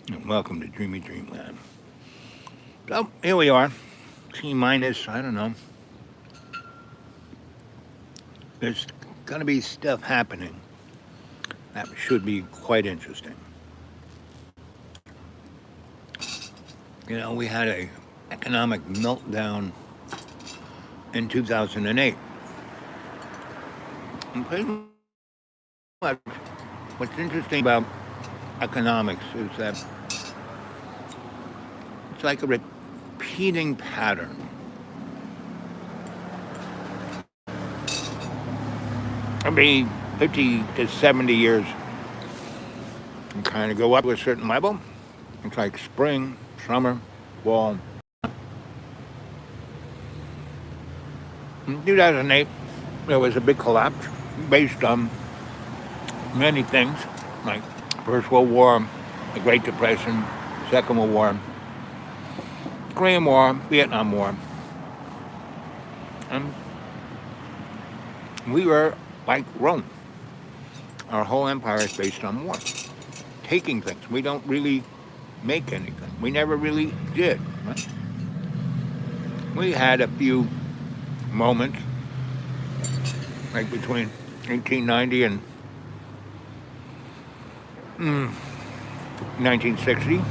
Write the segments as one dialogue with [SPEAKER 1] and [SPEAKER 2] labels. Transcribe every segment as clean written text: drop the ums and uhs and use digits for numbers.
[SPEAKER 1] And welcome to Dreamy Dreamland. So here we are, T minus, I don't know. There's going to be stuff happening that should be quite interesting. We had a economic meltdown in 2008. And pretty much what's interesting about economics is that it's like a repeating pattern. Every 50 to 70 years, you kind of go up to a certain level. It's like spring, summer, fall. In 2008, there was a big collapse based on many things, like First World War, the Great Depression, Second World War, Korean War, Vietnam War. And we were like Rome. Our whole empire is based on war. Taking things. We don't really make anything. We never really did. Right? We had a few moments, like between 1890 and 1960.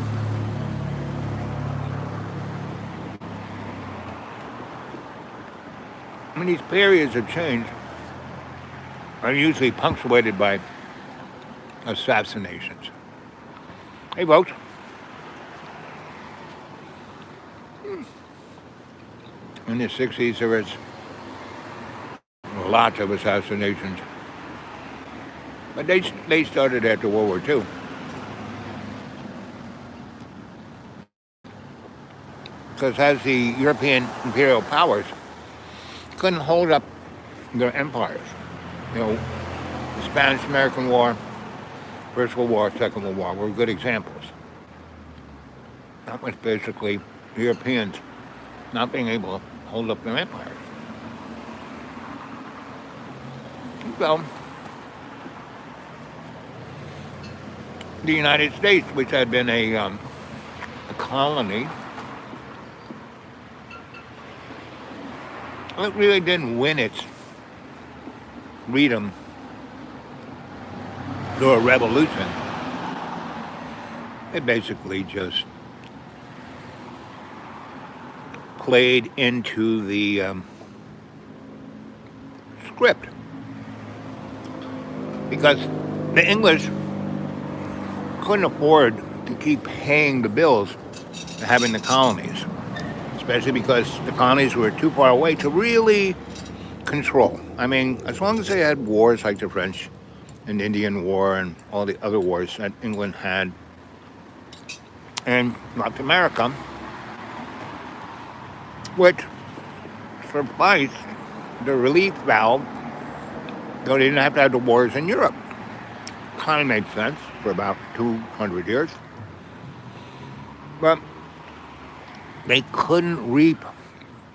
[SPEAKER 1] When these periods of change are usually punctuated by assassinations. Hey, folks. In the 60s, there was lots of assassinations. But they started after World War II. Because as the European imperial powers couldn't hold up their empires. The Spanish-American War, First World War, Second World War were good examples. That was basically Europeans not being able to hold up their empires. So, the United States, which had been a colony, it really didn't win its freedom through a revolution. It basically just played into the script. Because the English couldn't afford to keep paying the bills for having the colonies, especially because the colonies were too far away to really control. I mean, as long as they had wars like the French and Indian War and all the other wars that England had in North America, which sufficed the relief valve, though they didn't have to have the wars in Europe. Kind of made sense for about 200 years. But they couldn't reap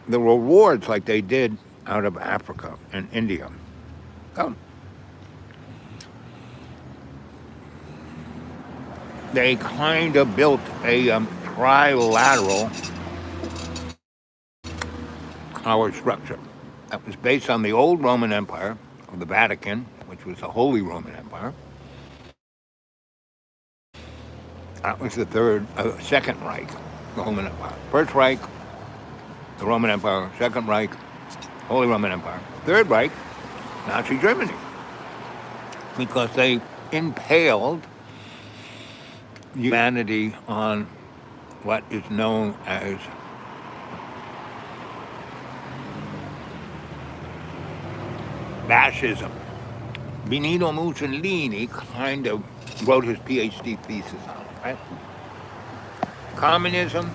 [SPEAKER 1] the rewards like they did out of Africa and India. So they kind of built a trilateral power structure that was based on the old Roman Empire of the Vatican, which was the Holy Roman Empire. That was the Second Reich, the Roman Empire. First Reich, the Roman Empire. Second Reich, Holy Roman Empire. Third Reich, Nazi Germany. Because they impaled humanity on what is known as fascism. Benito Mussolini kind of wrote his PhD thesis on it, right? Communism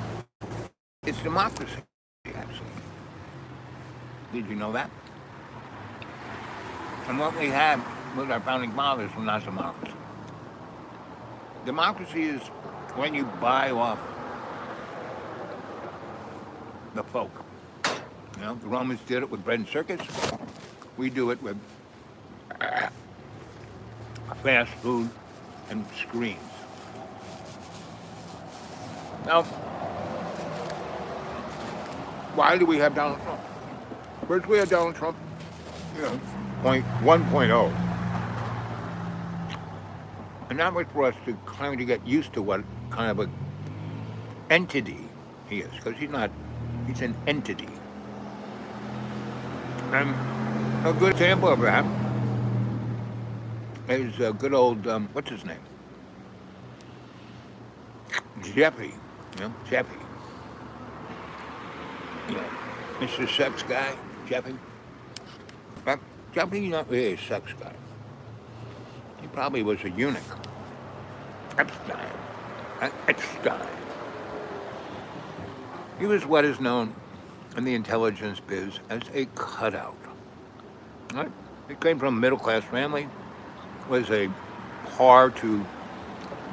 [SPEAKER 1] is democracy, actually. Did you know that? And what we had with our founding fathers was not democracy. Democracy is when you buy off the folk. The Romans did it with bread and circus. We do it with fast food and screens. Now, why do we have Donald Trump? First, we have Donald Trump, you know, point 1.0. And that was for us to kind of get used to what kind of a entity he is, because he's an entity. And a good example of that is a good old, what's his name? Jeffy, Jeffy. Mr. Sex Guy, Jeffy. But Jeffy's not really a sex guy. He probably was a eunuch. Epstein. He was what is known in the intelligence biz as a cutout. Right? He came from a middle-class family, was a par to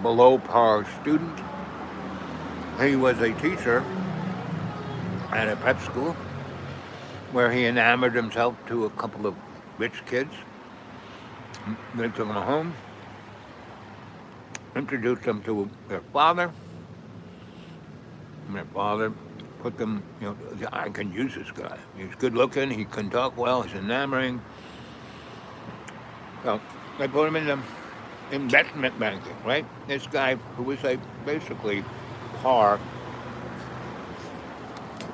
[SPEAKER 1] below par student. He was a teacher at a prep school where he enamored himself to a couple of rich kids. They took him home, introduced them to their father, and their father put them, I can use this guy. He's good looking, he can talk well, he's enamoring. So they put him in the investment banking, right? This guy who was basically par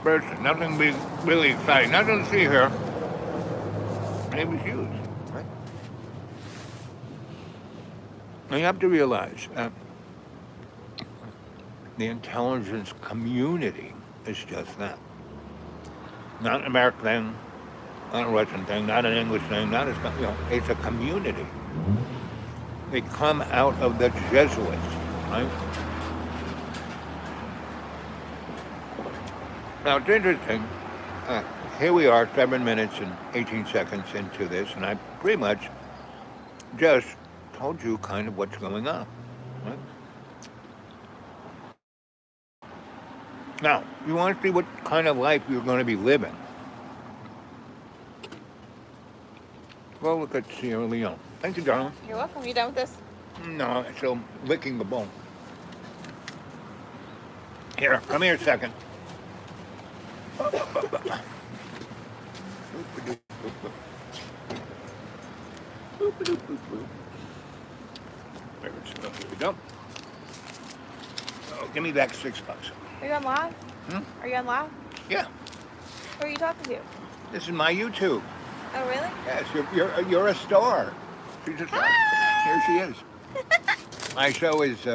[SPEAKER 1] person, nothing big, really exciting, nothing to see here. And he was used, right? Now you have to realize the intelligence community is just that. Not an American thing, not a Russian thing, not an English thing, not a, it's a community. They come out of the Jesuits, right? Now it's interesting, here we are 7 minutes and 18 seconds into this, and I pretty much just told you kind of what's going on, right? Now, you want to see what kind of life you're going to be living. Well, look at Sierra Leone. Thank you, darling.
[SPEAKER 2] You're welcome. You done with this?
[SPEAKER 1] No, I'm still licking the bone. Here, come here a second. There we go. Oh, give me back $6.
[SPEAKER 2] Are you on live? Are you on live?
[SPEAKER 1] Yeah.
[SPEAKER 2] Who are you talking to?
[SPEAKER 1] This is my YouTube.
[SPEAKER 2] Oh, really?
[SPEAKER 1] Yes, you're a star. She's a star. Here she is. My show is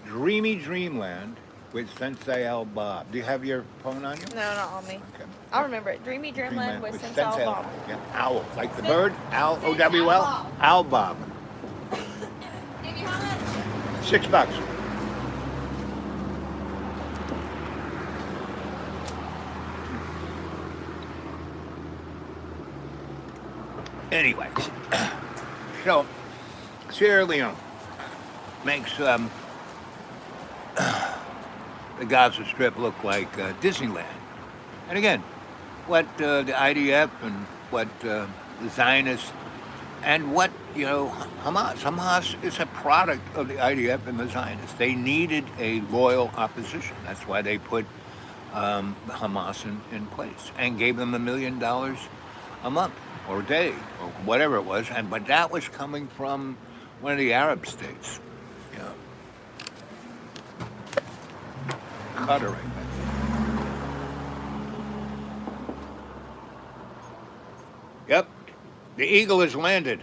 [SPEAKER 1] Dreamy Dreamland with Sensie Owl Bob. Do you have your phone on you?
[SPEAKER 2] No, not on me.
[SPEAKER 1] Okay.
[SPEAKER 2] I'll remember it. Dreamy Dreamland with Sensie Owl Bob.
[SPEAKER 1] Yeah, owl, like the bird. Owl, O-W-L. Owl Bob.
[SPEAKER 2] Give you how much?
[SPEAKER 1] $6. Anyway, so Sierra Leone makes the Gaza Strip look like Disneyland. And again, what the IDF and what the Zionists and what, Hamas. Hamas is a product of the IDF and the Zionists. They needed a loyal opposition. That's why they put Hamas in place and gave them $1 million a month or a day or whatever it was. But that was coming from one of the Arab states. Qatar, I think. Yep, the eagle has landed.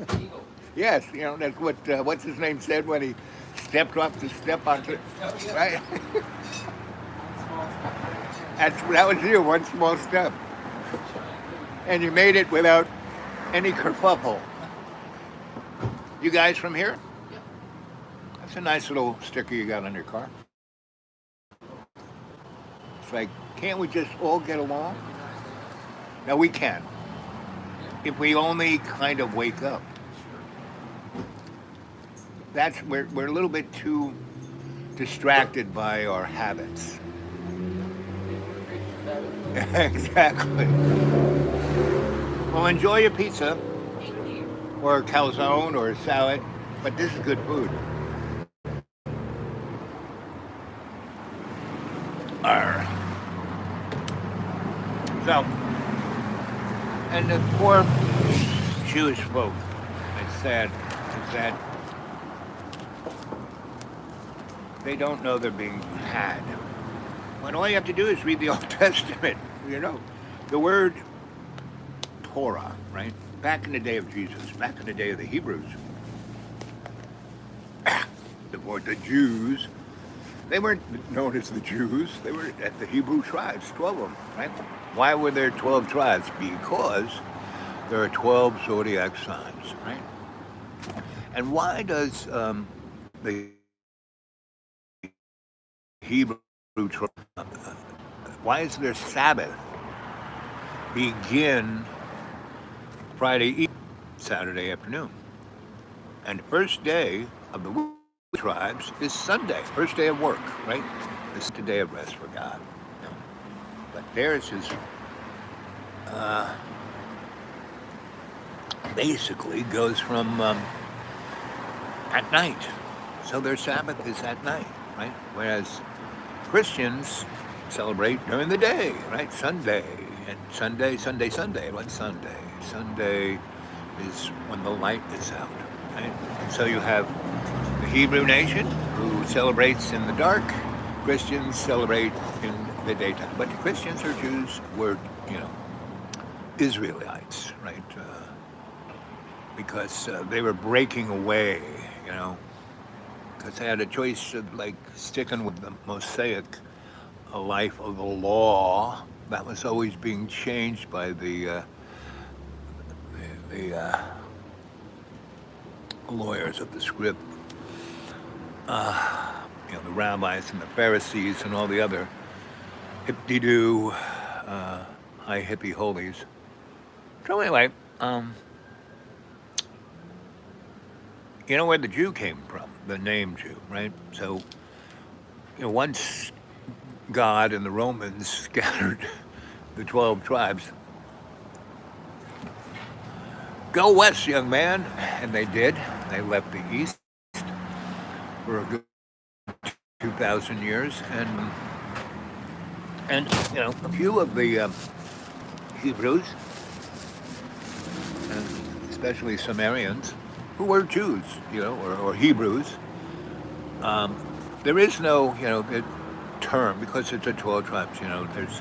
[SPEAKER 3] Eagle.
[SPEAKER 1] Yes, that's what what's his name said when he stepped off to step onto it, right? That was you, one small step, and you made it without any kerfuffle. You guys from here?
[SPEAKER 3] Yeah.
[SPEAKER 1] That's a nice little sticker you got on your car. It's like, can't we just all get along? No, we can. If we only kind of wake up. We're a little bit too distracted by our habits. Exactly. Well, enjoy your pizza. Or a calzone or a salad, but this is good food. So, and the poor Jewish folk, it's sad, is that they don't know they're being had. When all you have to do is read the Old Testament, you know. The word Torah, right? Back in the day of Jesus, back in the day of the Hebrews, the Jews, they weren't known as the Jews. They were at the Hebrew tribes, 12 of them, right? Why were there 12 tribes? Because there are 12 zodiac signs, right? And why does the Hebrew tribe, why is their Sabbath begin Friday evening, Saturday afternoon? And the first day of the week tribes is Sunday, first day of work, right? This is the day of rest for God. You know. But theirs is basically goes from at night. So their Sabbath is at night, right? Whereas Christians celebrate during the day, right? Sunday. And Sunday. What's Sunday? Sunday is when the light is out, right? And so you have the Hebrew nation who celebrates in the dark. Christians celebrate in the daytime. But the Christians or Jews were, Israelites, right? Because they were breaking away, because they had a choice of sticking with the Mosaic, a life of the law that was always being changed by the lawyers of the script, the rabbis and the Pharisees and all the other hip-de-doo, high hippie holies. So anyway, you know where the Jew came from, the name Jew, right? So, once God and the Romans scattered the 12 tribes, go west, young man. And they did. They left the east for a good 2,000 years. And a few of the Hebrews, and especially Sumerians, who were Jews, or Hebrews. There is no, term, because it's the 12 tribes, there's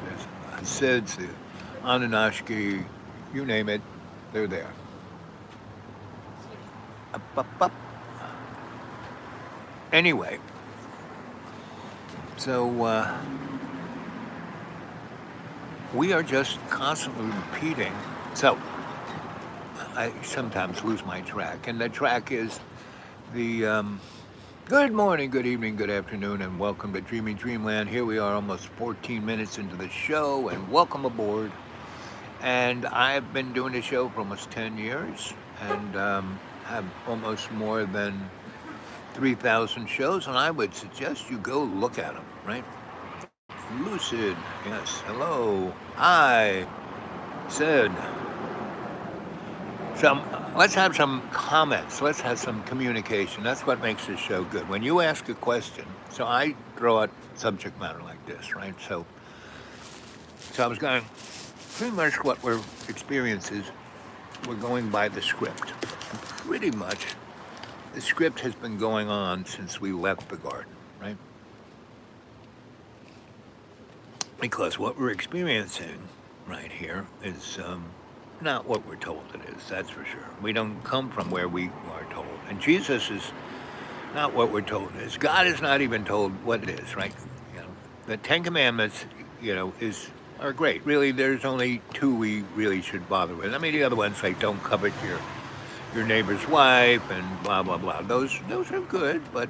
[SPEAKER 1] Hasids, the Anunnaki, you name it, they're there. Up. Anyway, so we are just constantly repeating. So I sometimes lose my track, and the track is the good morning, good evening, good afternoon, and welcome to Dreamy Dreamland. Here we are almost 14 minutes into the show, and welcome aboard. And I've been doing the show for almost 10 years, and have almost more than 3,000 shows, and I would suggest you go look at them, right? Lucid, yes, hello, hi, Sid. Let's have some comments. Let's have some communication. That's what makes this show good. When you ask a question, so I throw out subject matter like this, right? So I was going, pretty much what we're experiencing is we're going by the script. And pretty much the script has been going on since we left the garden, right? Because what we're experiencing right here is not what we're told it is, that's for sure. We don't come from where we are told. And Jesus is not what we're told it is. God is not even told what it is, right? The Ten Commandments, are great. Really, there's only two we really should bother with. I mean, the other ones like don't covet your neighbor's wife and blah, blah, blah. Those are good, but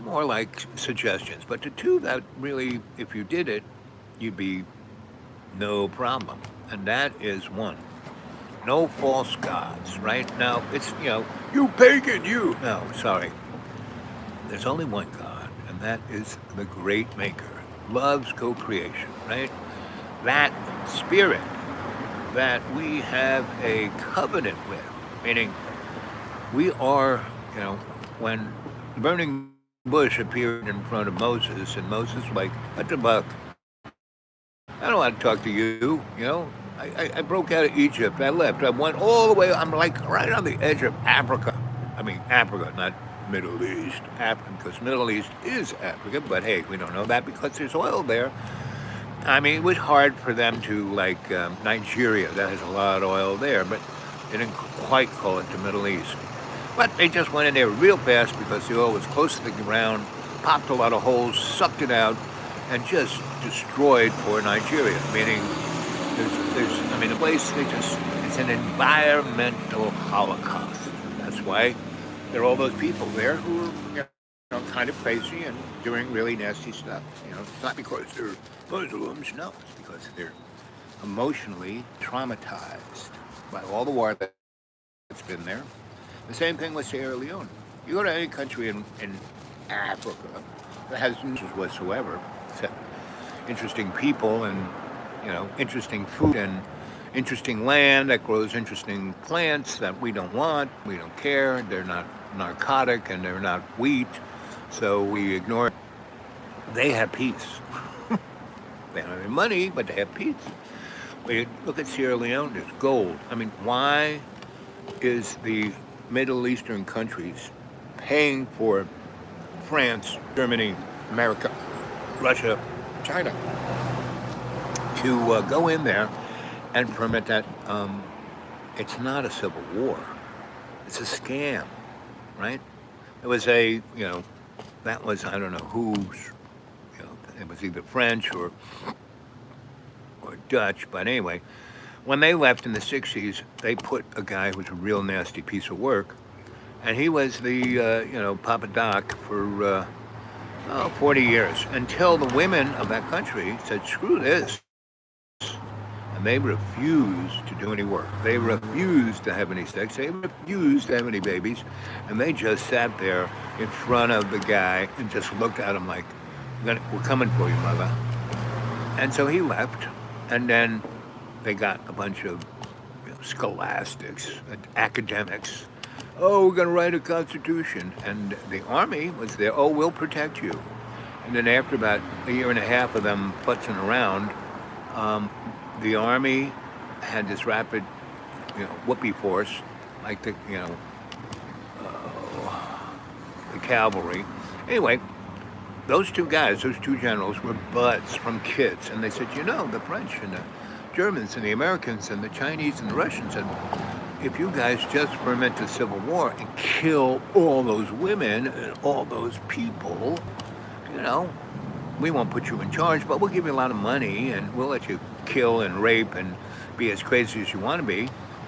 [SPEAKER 1] more like suggestions. But the two that really, if you did it, you'd be no problem. And that is one. No false gods, right? Now, it's, you pagan, you. No, sorry. There's only one God, and that is the great maker. Love's co-creation, right? That spirit that we have a covenant with, meaning we are, when the burning bush appeared in front of Moses, and Moses was like, what the buck? I don't want to talk to you. You know, I broke out of Egypt. I left. I went all the way. I'm like right on the edge of Africa. I mean, Africa, not Middle East. Africa, because Middle East is Africa. But hey, we don't know that because there's oil there. I mean, it was hard for them to, like Nigeria, that has a lot of oil there, but they didn't quite call it the Middle East. But they just went in there real fast because the oil was close to the ground, popped a lot of holes, sucked it out, and just destroyed poor Nigeria. Meaning, I mean, the place, it's an environmental holocaust. That's why there are all those people there who are, kind of crazy and doing really nasty stuff. It's not because they're Muslims, no, it's because they're emotionally traumatized by all the war that's been there. The same thing with Sierra Leone. You go to any country in Africa that has no issues whatsoever, except interesting people and, interesting food and interesting land that grows interesting plants that we don't want, we don't care, they're not narcotic and they're not wheat, so we ignore it. They have peace. They don't have any money, but they have peace. We look at Sierra Leone, there's gold. I mean, why is the Middle Eastern countries paying for France, Germany, America, Russia, China to go in there and permit that? It's not a civil war. It's a scam, right? It was that was, I don't know whose, it was either French or Dutch, but anyway, when they left in the 60s, they put a guy who was a real nasty piece of work, and he was the, Papa Doc for 40 years, until the women of that country said, screw this. And they refused to do any work. They refused to have any sex. They refused to have any babies. And they just sat there in front of the guy and just looked at him like, we're coming for you, mother. And so he left. And then they got a bunch of scholastics, academics. Oh, we're going to write a constitution. And the army was there. Oh, we'll protect you. And then after about a year and a half of them putzing around, the army had this rapid, whoopee force, like the cavalry. Anyway, those two guys, those two generals, were buds from kids, and they said, the French and the Germans and the Americans and the Chinese and the Russians, and if you guys just ferment a civil war and kill all those women and all those people, we won't put you in charge, but we'll give you a lot of money and we'll let you kill and rape and be as crazy as you want to be.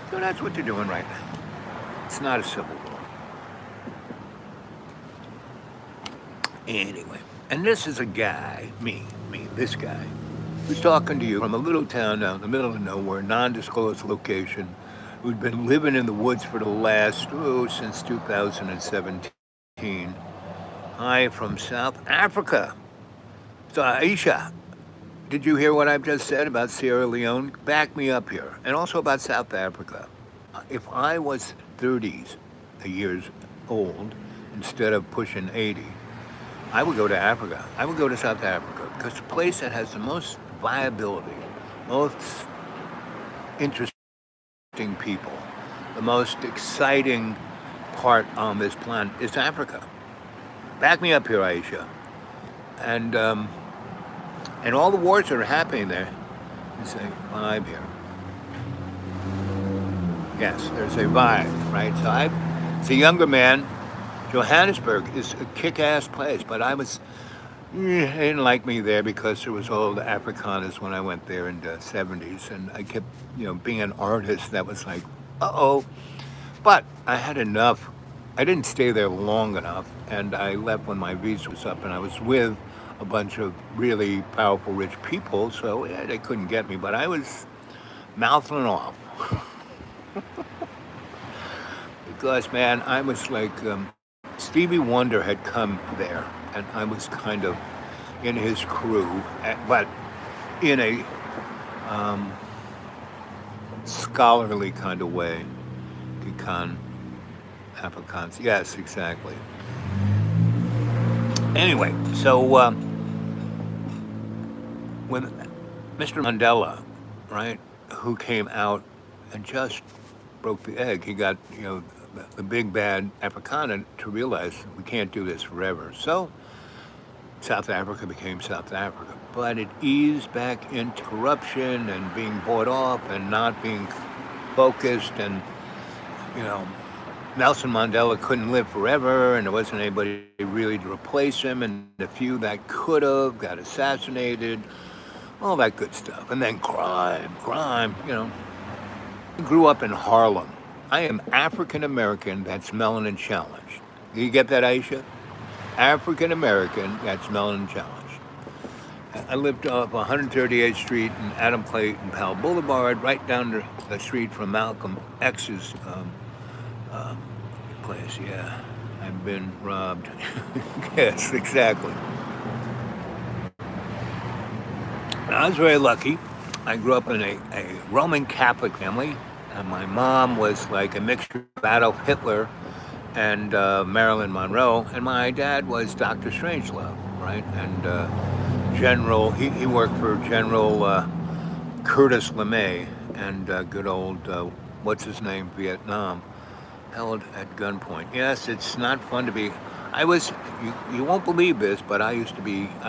[SPEAKER 1] So that's what they're doing right now. It's not a civil war. Anyway, and this is a guy, this guy, who's talking to you from a little town out in the middle of nowhere, non-disclosed location, who'd been living in the woods for the last, since 2017. Hi from South Africa. So Aisha, did you hear what I've just said about Sierra Leone? Back me up here. And also about South Africa. If I was 30 years old instead of pushing 80, I would go to Africa. I would go to South Africa because it's a place that has the most viability, most interesting people, the most exciting part on this planet is Africa. Back me up here, Aisha. And all the wars that are happening there, you say, vibe here. Yes, there's a vibe, right? So as a younger man, Johannesburg is a kick-ass place, but they didn't like me there because there was all the Afrikaners when I went there in the 70s, and I kept, being an artist that was like, uh-oh. But I had enough. I didn't stay there long enough, and I left when my visa was up, and I was with a bunch of really powerful, rich people, so they couldn't get me, but I was mouthing off. Because, man, I was like, Stevie Wonder had come there, and I was kind of in his crew, but in a scholarly kind of way. Afrikaans, yes, exactly. Anyway, so when Mr. Mandela, right, who came out and just broke the egg. He got, the big bad Afrikaner to realize we can't do this forever. So South Africa became South Africa. But it eased back into corruption and being bought off and not being focused. And, you know, Nelson Mandela couldn't live forever, and there wasn't anybody really to replace him. And the few that could have got assassinated, all that good stuff. And then crime. I grew up in Harlem. I am African American that's melanin challenged. You get that, Aisha? African American that's melanin challenged. I lived off 138th Street and Adam Clayton Powell Boulevard, right down the street from Malcolm X's place. Yeah, I've been robbed. Yes, exactly. I was very lucky. I grew up in a Roman Catholic family, and my mom was like a mixture of Adolf Hitler and Marilyn Monroe, and my dad was Dr. Strangelove, right? And General, he worked for General Curtis LeMay and good old, what's his name, Vietnam, held at gunpoint. Yes, it's not fun to be, you won't believe this, but I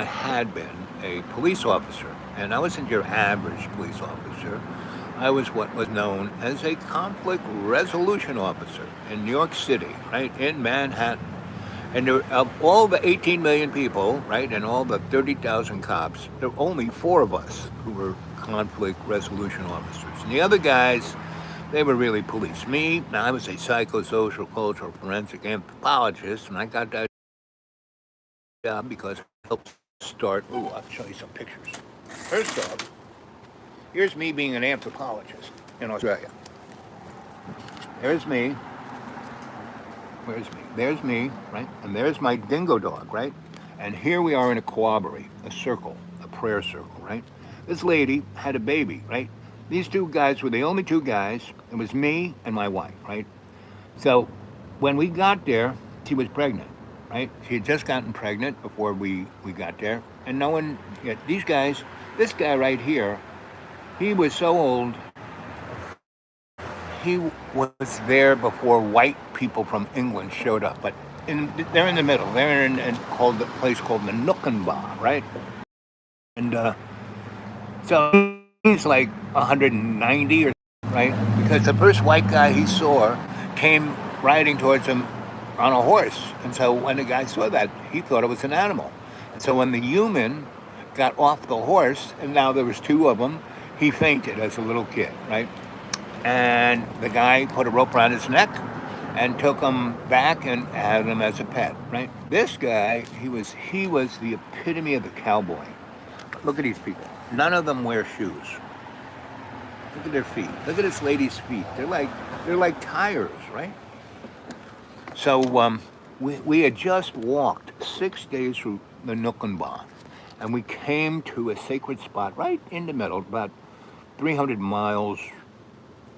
[SPEAKER 1] had been a police officer, and I wasn't your average police officer. I was what was known as a conflict resolution officer in New York City, right, in Manhattan. And of all the 18 million people, right, and all the 30,000 cops, there were only 4 of us who were conflict resolution officers. And the other guys, they were really police. Me, I was a psychosocial cultural forensic anthropologist, and I got that job because I helped start, I'll show you some pictures. First off, here's me being an anthropologist in Australia. There's me. Where's me? There's me, right? And there's my dingo dog, right? And here we are in a corroboree, a circle, a prayer circle, right? This lady had a baby, right? These 2 guys were the only 2 guys. It was me and my wife, right? So when we got there, she was pregnant, right? She had just gotten pregnant before we got there. And no one, these guys, this guy right here, he was so old, he was there before white people from England showed up. But they're in the middle. They're in a place called the Nookenbah, right? And so he's like 190 or right? Because the first white guy he saw came riding towards him on a horse. And so when the guy saw that, he thought it was an animal. And so when the human got off the horse, and now there was 2 of them, he fainted as a little kid, right? And the guy put a rope around his neck and took him back and had him as a pet, right? This guy, he was the epitome of the cowboy. Look at these people. None of them wear shoes. Look at their feet. Look at this lady's feet. They're like tires, right? So we had just walked 6 days through the Nookenbah, and we came to a sacred spot right in the middle, about 300 miles,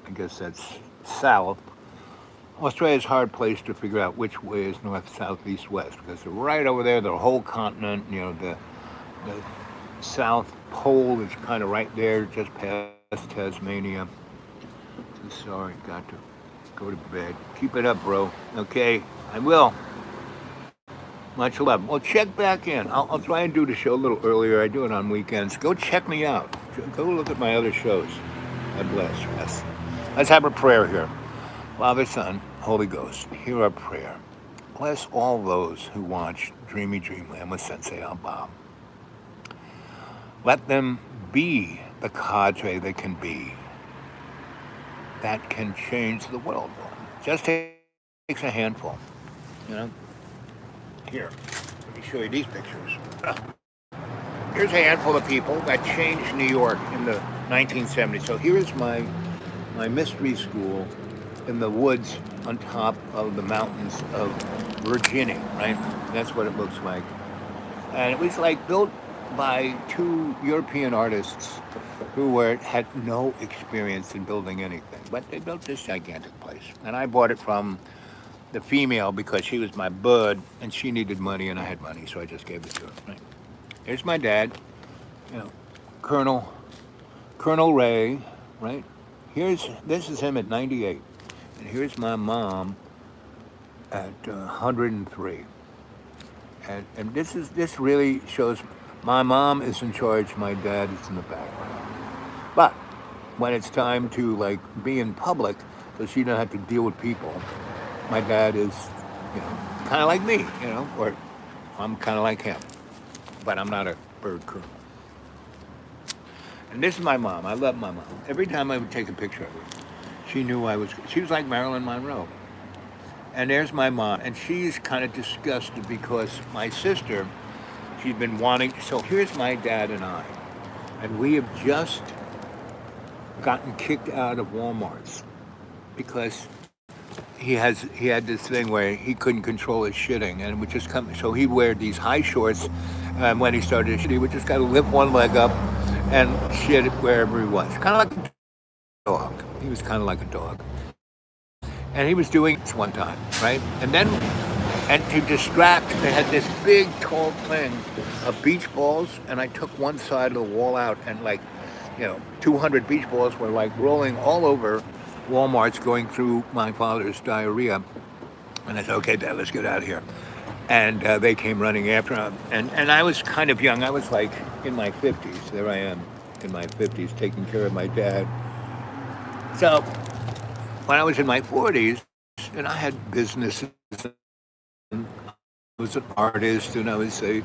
[SPEAKER 1] I guess that's south. Australia's a hard place to figure out which way is north, south, east, west, because they're right over there, the whole continent, the South Pole is kind of right there, just past Tasmania. Sorry, got to go to bed. Keep it up, bro. Okay, I will. Much love. Well, check back in. I'll try and do the show a little earlier. I do it on weekends. Go check me out. Go look at my other shows. God bless. Yes. Let's have a prayer here. Father, Son, Holy Ghost, hear our prayer. Bless all those who watch Dreamy Dreamland with Sensie Owl Bob. Let them be the cadre they can be that can change the world. Just takes a handful, Here, let me show you these pictures. Here's a handful of people that changed New York in the 1970s. So here's my mystery school in the woods on top of the mountains of Virginia, right? That's what it looks like. And it was like built by 2 European artists who had no experience in building anything. But they built this gigantic place. And I bought it from the female because she was my bud and she needed money and I had money, so I just gave it to her. Right? Here's my dad, Colonel Colonel Ray, right? This is him at 98, and here's my mom at 103. And this really shows my mom is in charge, my dad is in the background. But when it's time to like be in public, so she doesn't have to deal with people, my dad is, kind of like me, or I'm kind of like him, but I'm not a bird colonel. And this is my mom. I love my mom. Every time I would take a picture of her, she was like Marilyn Monroe. And there's my mom, and she's kind of disgusted because my sister, she's been wanting. So here's my dad and I, and we have just gotten kicked out of Walmart's because he had this thing where he couldn't control his shitting, and it would just come. So he'd wear these high shorts, and when he started to shit, he would just kind of lift one leg up and shit wherever he was, kind of like a dog. He was kind of like a dog. And he was doing this one time, right? And to distract, they had this big, tall thing of beach balls, and I took one side of the wall out, and 200 beach balls were like rolling all over Walmart's, going through my father's diarrhea. And I said, okay, Dad, let's get out of here. And they came running after him. And I was kind of young. I was like in my 50s. There I am in my 50s taking care of my dad. So when I was in my 40s, and I had businesses, and I was an artist, and I was a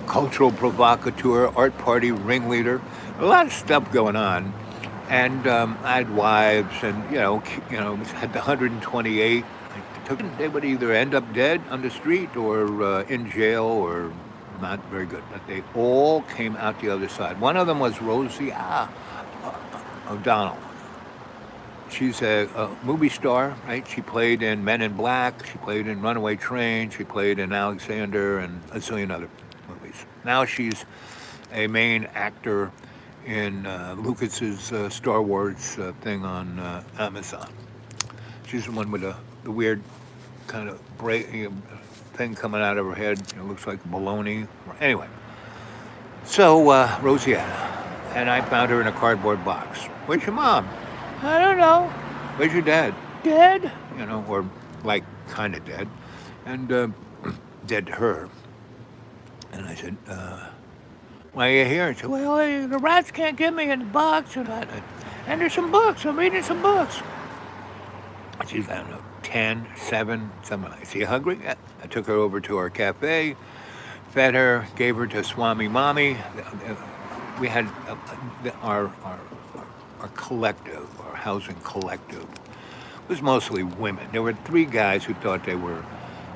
[SPEAKER 1] cultural provocateur, art party ringleader, a lot of stuff going on, and I had wives, and had the 128. They would either end up dead on the street or in jail or not very good, but they all came out the other side. One of them was Rosie O'Donnell. She's a movie star, right? She played in Men in Black, she played in Runaway Train, she played in Alexander and a zillion other movies. Now she's a main actor in Lucas's Star Wars thing on Amazon. She's the one with the weird kind of thing coming out of her head. It looks like bologna. Anyway, so Rosianna, and I found her in a cardboard box. Where's your mom? I don't know. Where's your dad? Dead? Or like kind of dead. And dead to her. And I said, why are you here? And she said, well, the rats can't get me in the box. And there's some books. I'm reading some books. She's, I don't know, 10, 7, something like that. Is she hungry? Yeah. I took her over to our cafe, fed her, gave her to Swami Mommy. We had our collective, our housing collective, was mostly women. There were 3 guys who thought they were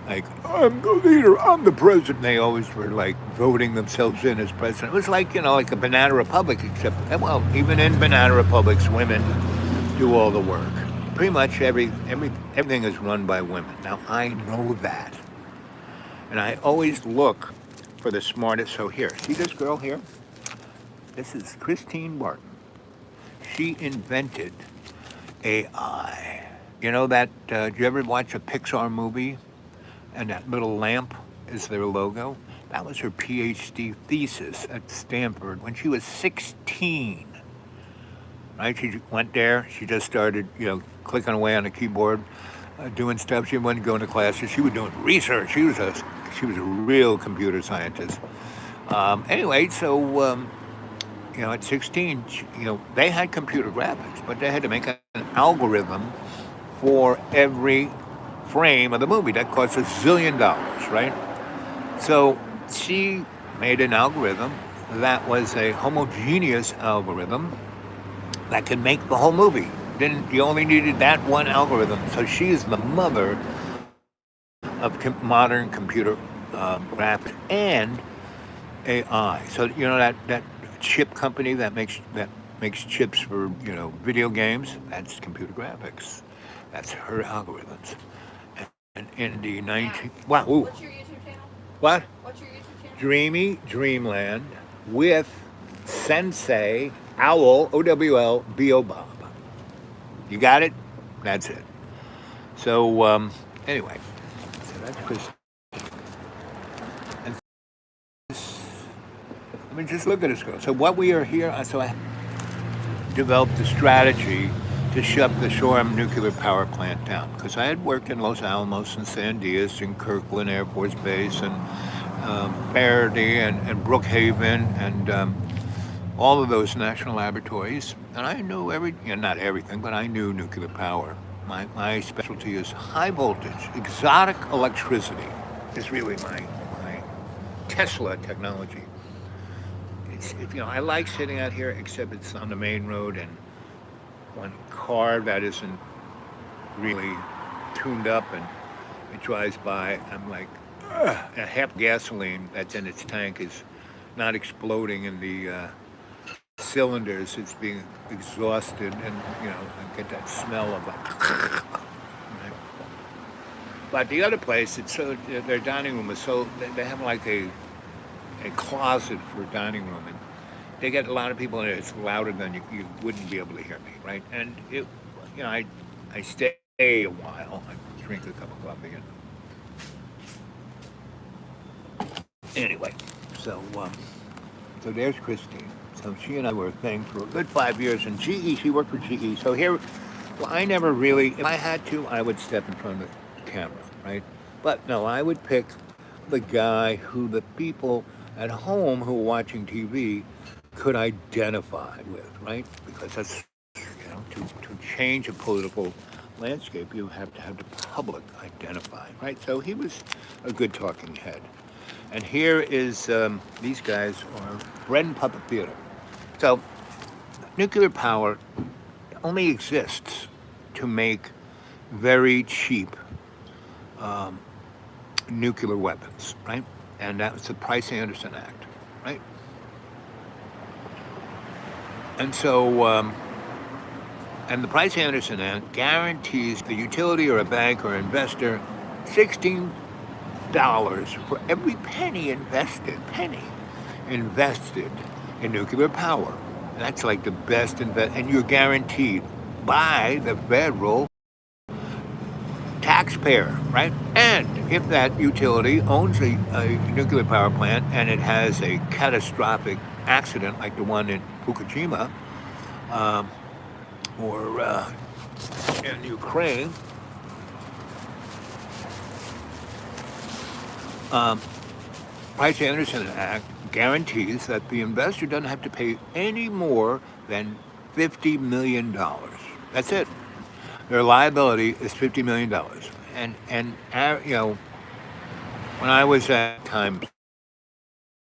[SPEAKER 1] like, I'm the leader, I'm the president. They always were like voting themselves in as president. It was like, like a banana republic, except, well, even in banana republics, women do all the work. Pretty much everything is run by women. Now, I know that. And I always look for the smartest. So here, see this girl here? This is Christine Barton. She invented AI. You know that, did you ever watch a Pixar movie and that little lamp is their logo? That was her PhD thesis at Stanford when she was 16. Right? She went there, she just started, clicking away on the keyboard, doing stuff. She wasn't going to classes, she was doing research. She was a real computer scientist. Anyway, so at 16, they had computer graphics, but they had to make an algorithm for every frame of the movie. That cost $1 zillion, right? So she made an algorithm that was a homogeneous algorithm that could make the whole movie. Then you only needed that one algorithm. So she is the mother of modern computer graphics and AI. So that chip company that makes chips for video games, that's computer graphics. That's her algorithms. And in the 19 wow, ooh.
[SPEAKER 2] What's your YouTube channel?
[SPEAKER 1] What?
[SPEAKER 2] What's your YouTube channel?
[SPEAKER 1] Dreamy Dreamland with Sensie Owl Bob. You got it? That's it. So anyway, so that's Chris. And I mean, just look at this girl. So what we are here. developed the strategy to shut the Shoreham nuclear power plant down. Because I had worked in Los Alamos and Sandias and Kirkland Air Force Base and Faraday and Brookhaven and all of those national laboratories. And I knew not everything, but I knew nuclear power. My specialty is high voltage, exotic electricity is really my Tesla technology. I like sitting out here, except it's on the main road, and one car that isn't really tuned up and it drives by, I'm like, ugh, and half gasoline that's in its tank is not exploding in the cylinders. It's being exhausted, and I get that smell of like. But the other place, it's so their dining room is so they have like a closet for a dining room, and they get a lot of people in it. It's louder than you wouldn't be able to hear me, right? And I stay a while. I drink a cup of coffee, and anyway, so there's Christine. So she and I were a thing for a good 5 years, and GE. She worked for GE. So here, well, I never really. If I had to, I would step in front of the camera, right? But no, I would pick the guy who the people at home who are watching TV could identify with, right? Because that's, to change a political landscape, you have to have the public identify, right? So he was a good talking head. And here is, these guys are bread and puppet theater. So nuclear power only exists to make very cheap nuclear weapons, right? And that was the Price-Anderson Act, right? And so, and the Price-Anderson Act guarantees the utility or a bank or investor $16 for every penny invested in nuclear power. That's like the best and you're guaranteed by the federal taxpayer, right? And if that utility owns a nuclear power plant and it has a catastrophic accident like the one in Fukushima or in Ukraine, Price-Anderson Act guarantees that the investor doesn't have to pay any more than $50 million. That's it. Their liability is $50 million. And when I was at time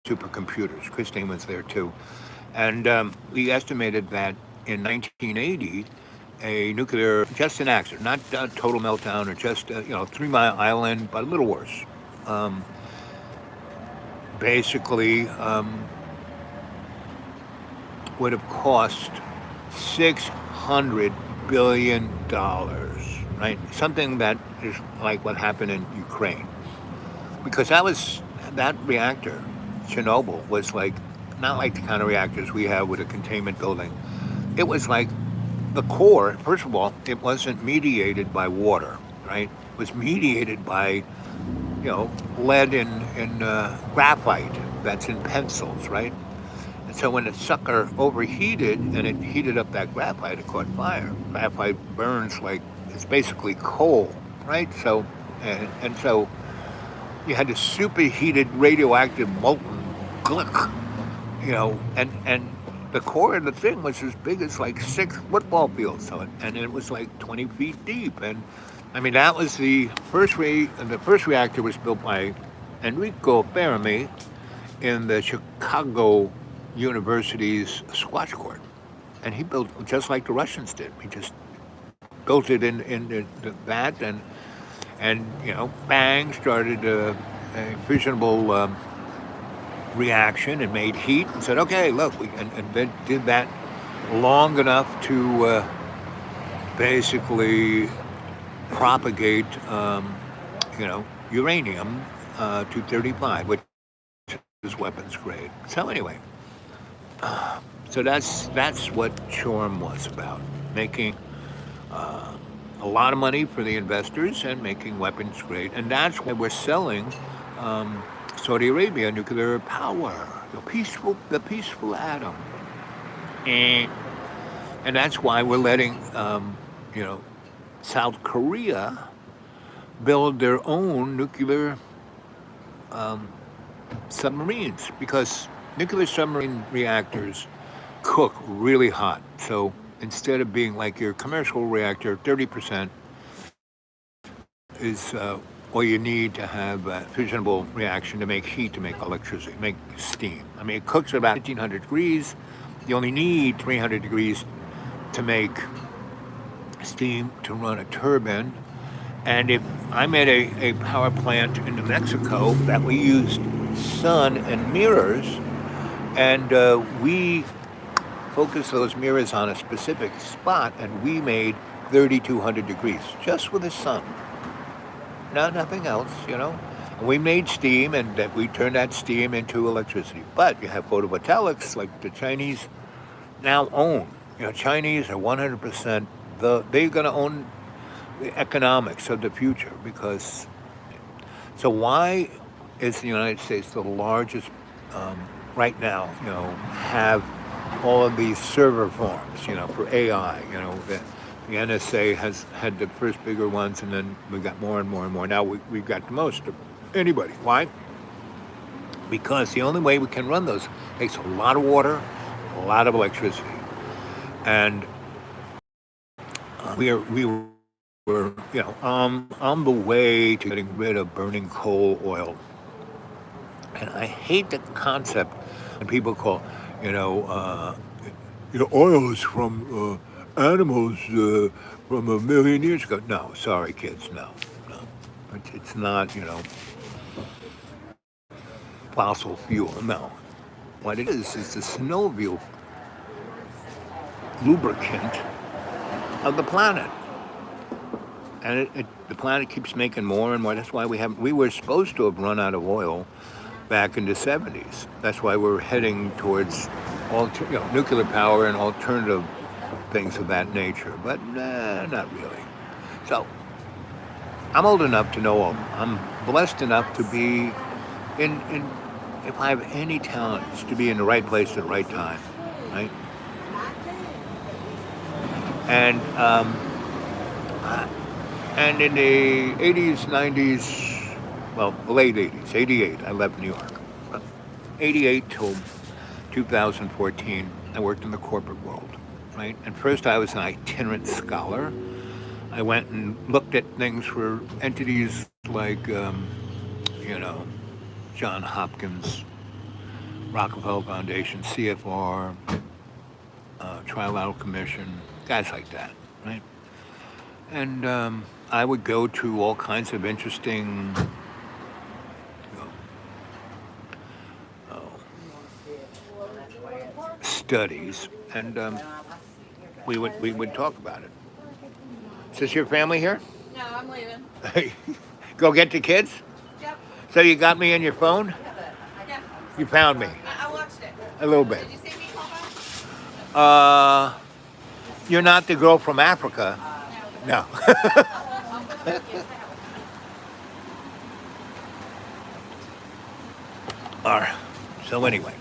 [SPEAKER 1] supercomputers, Christine was there too, and we estimated that in 1980, a nuclear, just an accident, not a total meltdown or just 3 Mile Island, but a little worse. Basically would have cost $600 billion, right? Something that is like what happened in Ukraine. Because that reactor, Chernobyl, was like, not like the kind of reactors we have with a containment building. It was like the core, first of all, it wasn't mediated by water, right? It was mediated by lead in graphite that's in pencils, right? And so when the sucker overheated and it heated up that graphite, it caught fire. Graphite burns like it's basically coal, right? So and so you had this superheated radioactive molten glick, and the core of the thing was as big as like 6 football fields, and it was like 20 feet deep. And I mean, that was the first reactor was built by Enrico Fermi in the Chicago University's squash court. And he built just like the Russians did. He just built it in that and bang, started a fissionable reaction and made heat and said, okay, look, and then did that long enough to basically propagate, uranium 235, which is weapons grade. So anyway, so that's what Shoreham was about, making a lot of money for the investors and making weapons grade, and that's why we're selling Saudi Arabia nuclear power, the peaceful atom. And And that's why we're letting, you know, South Korea build their own nuclear submarines because nuclear submarine reactors cook really hot. So instead of being like your commercial reactor, 30% is all you need to have a fissionable reaction to make heat, to make electricity, make steam. I mean, it cooks at about 1500 degrees. You only need 300 degrees to make steam to run a turbine. And if I'm at a power plant in New Mexico that we used sun and mirrors, and we focused those mirrors on a specific spot, and we made 3,200 degrees just with the sun. No, nothing else, you know. We made steam, and that we turned that steam into electricity. But you have photovoltaics, like the Chinese now own. You know, Chinese are 100%. They're going to own the economics of the future because. So why is the United States the largest right now? You know, have all of these server farms. You know, for AI. You know, the NSA has had the first bigger ones, and then we got more and more and more. Now we've got the most of anybody. Why? Because the only way we can run those takes a lot of water, a lot of electricity, and we were, you know, on the way to getting rid of burning coal, oil, and I hate the concept when people call, oil is from animals from a million years ago. No, sorry, kids, no. It's not, fossil fuel. No, what it is the synovial lubricant of the planet. And the planet keeps making more and more. That's why we were supposed to have run out of oil back in the 70s. That's why we're heading towards nuclear power and alternative things of that nature. But not really. So I'm old enough to know them. I'm blessed enough to be if I have any talent, it's to be in the right place at the right time, right? And and in the 80s, 90s, well, late 80s, 88, I left New York. 88 till 2014, I worked in the corporate world, right? And first I was an itinerant scholar. I went and looked at things for entities like, John Hopkins, Rockefeller Foundation, CFR, Trilateral Commission, guys like that, right? And I would go to all kinds of interesting studies, and we would talk about it. Is this your family here?
[SPEAKER 2] No, I'm leaving.
[SPEAKER 1] Go get the kids?
[SPEAKER 2] Yep.
[SPEAKER 1] So you got me on your phone?
[SPEAKER 2] Yeah.
[SPEAKER 1] You found me.
[SPEAKER 2] I watched it.
[SPEAKER 1] A little bit.
[SPEAKER 2] Did you see me call back?
[SPEAKER 1] You're not the girl from Africa. No. All right. So anyway.